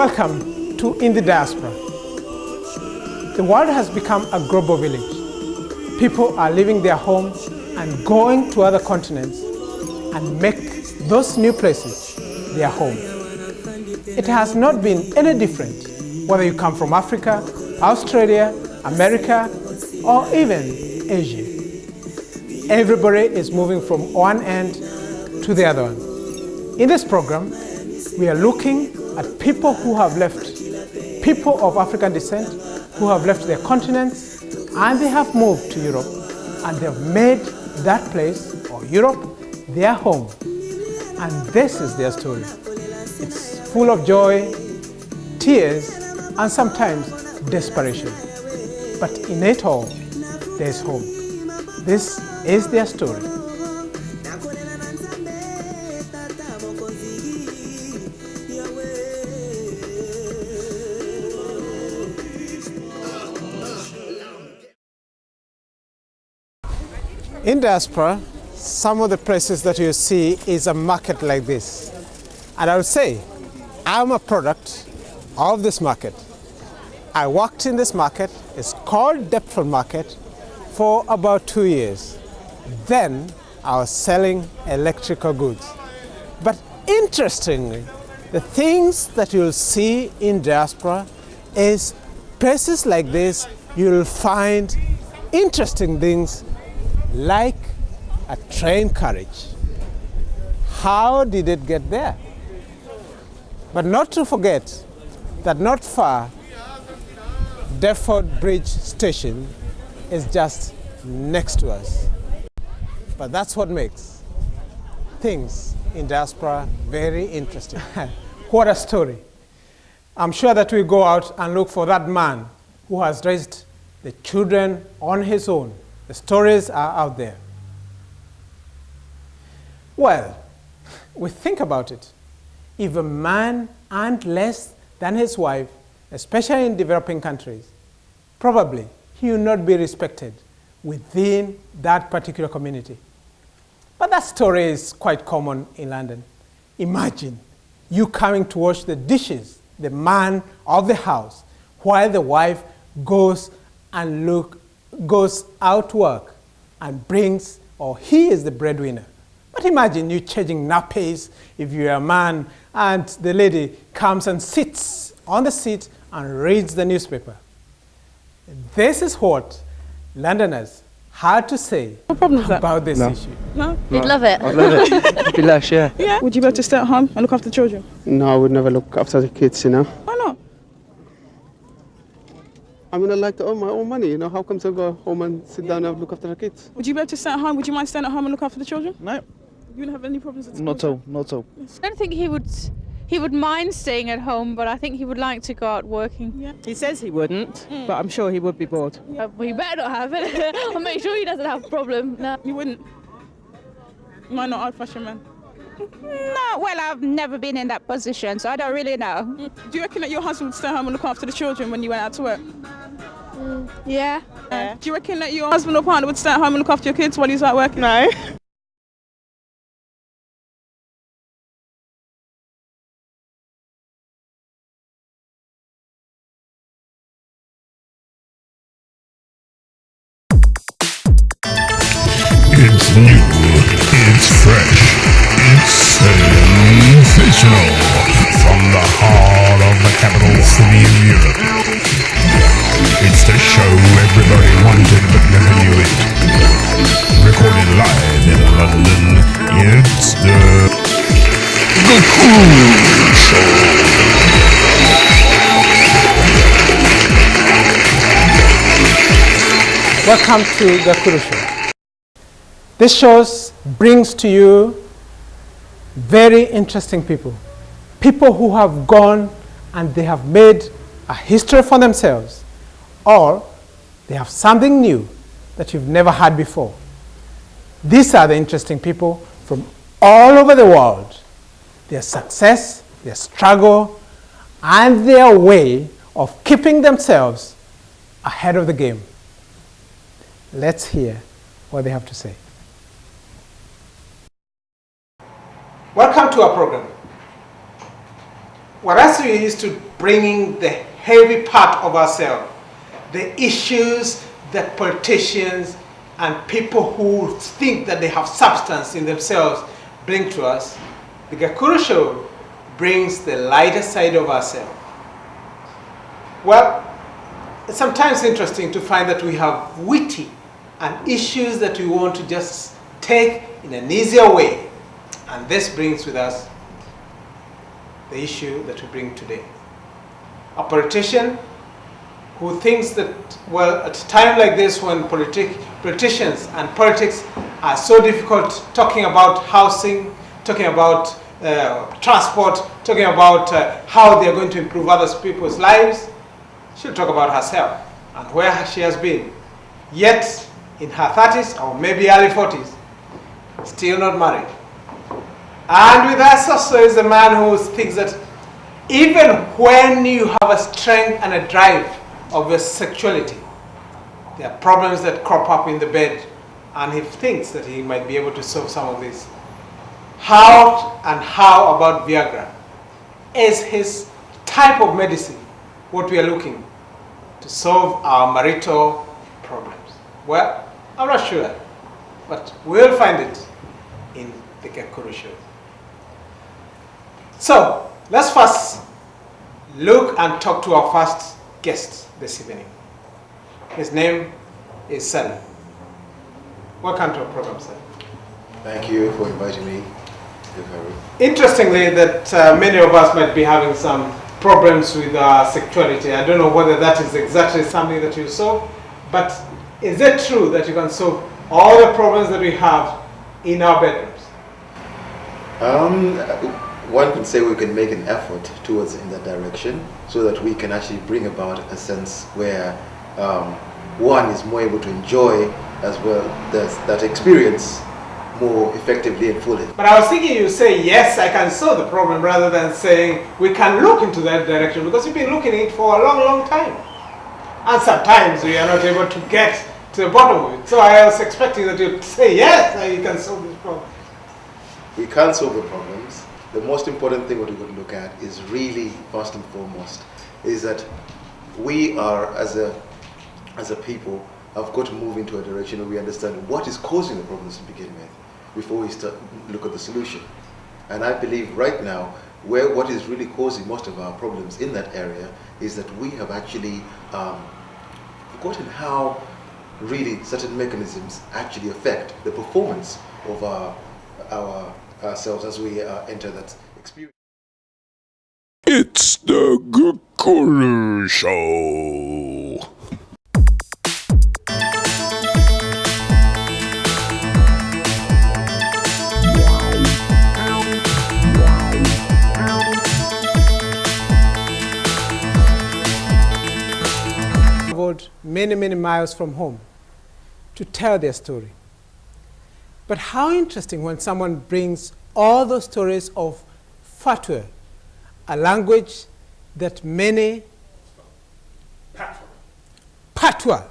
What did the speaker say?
Welcome to In the Diaspora. The world has become a global village. People are leaving their homes and going to other continents and make those new places their home. It has not been any different whether you come from Africa, Australia, America, or even Asia. Everybody is moving from one end to the other one. In this program, we are looking at people who have left, people of African descent who have left their continents and they have moved to Europe and they have made that place or Europe their home. And this is their story. It's full of joy, tears, and sometimes desperation. But in it all, there's hope. This is their story. In diaspora, some of the places that you see is a market like this. And I would say, I'm a product of this market. I worked in this market, it's called Deptford Market, for about 2 years. Then I was selling electrical goods. But interestingly, the things that you'll see in diaspora is places like this, you'll find interesting things like a train carriage. How did it get there? But not to forget that not far, Deptford Bridge Station is just next to us. But that's what makes things in diaspora very interesting. What a story. I'm sure that we go out and look for that man who has raised the children on his own. The stories are out there. Well, we think about it. If a man earned less than his wife, especially in developing countries, probably he will not be respected within that particular community. But that story is quite common in London. Imagine you coming to wash the dishes, the man of the house, while the wife goes out to work and brings, or he is the breadwinner. But imagine you changing nappies if you're a man and the lady comes and sits on the seat and reads the newspaper. This is what Londoners had to say about this issue. No? You'd love it. I'd love it. It'd be lush, yeah. Yeah. Would you be able to stay at home and look after the children? No, I would never look after the kids, you know. Why not? I mean, I like to earn my own money, you know. How come I go home and sit down and look after the kids? Would you be able to stay at home? Would you mind staying at home and look after the children? No. You wouldn't have any problems at all? Not at all, not at all. I don't think he would mind staying at home, but I think he would like to go out working. Yeah. He says he wouldn't, but I'm sure he would be bored. Well, he better not have it. I'll make sure he doesn't have a problem. No. You wouldn't? Why not old-fashioned man? No, well, I've never been in that position, so I don't really know. Do you reckon that your husband would stay home and look after the children when you went out to work? Yeah. Do you reckon that your husband or partner would stay at home and look after your kids while he's out working? No. It's new, it's fresh, it's sensational. From the heart of the capital city of Europe. It's the show everybody wanted but never knew it. Recorded live in London, it's the Cruise Show. Welcome to the Kuru Show. This show brings to you very interesting people. People who have gone and they have made a history for themselves, or they have something new that you've never had before. These are the interesting people from all over the world. Their success, their struggle, and their way of keeping themselves ahead of the game. Let's hear what they have to say. Welcome to our program. whereas we used to bringing the heavy part of ourselves, the issues that politicians and people who think that they have substance in themselves bring to us, the Gakuru Show brings the lighter side of ourselves. Well, it's sometimes interesting to find that we have witty and issues that we want to just take in an easier way. And this brings with us the issue that we bring today. A politician who thinks that, well, at a time like this when politicians and politics are so difficult, talking about housing, talking about transport, talking about how they are going to improve other people's lives, she'll talk about herself and where she has been. Yet, in her 30s or maybe early 40s, still not married. And with us also is a man who thinks that even when you have a strength and a drive of your sexuality, there are problems that crop up in the bed, and he thinks that he might be able to solve some of these. How about Viagra? Is his type of medicine what we are looking to solve our marital problems? Well, I'm not sure, but we'll find it in the Gakuru Show. So, let's first look and talk to our first guest this evening. His name is Sally. Welcome to our program, sir. Thank you for inviting me. Interestingly, that many of us might be having some problems with our sexuality. I don't know whether that is exactly something that you solve, but is it true that you can solve all the problems that we have in our bedrooms? One can say we can make an effort towards in that direction so that we can actually bring about a sense where one is more able to enjoy as well that experience more effectively and fully. But I was thinking you say, yes, I can solve the problem, rather than saying we can look into that direction, because you've been looking at it for a long, long time. And sometimes we are not able to get to the bottom of it. So I was expecting that you'd say, yes, you can solve this problem. We can't solve the problems. The most important thing what we could look at is really, first and foremost, is that we are, as a people, have got to move into a direction where we understand what is causing the problems to begin with before we start look at the solution. And I believe right now, what is really causing most of our problems in that area is that we have actually forgotten how really certain mechanisms actually affect the performance of ourselves as we enter that experience. It's the Gakuru Show. Many miles from home to tell their story. But how interesting when someone brings all those stories of fatwa, a language that many fatwa.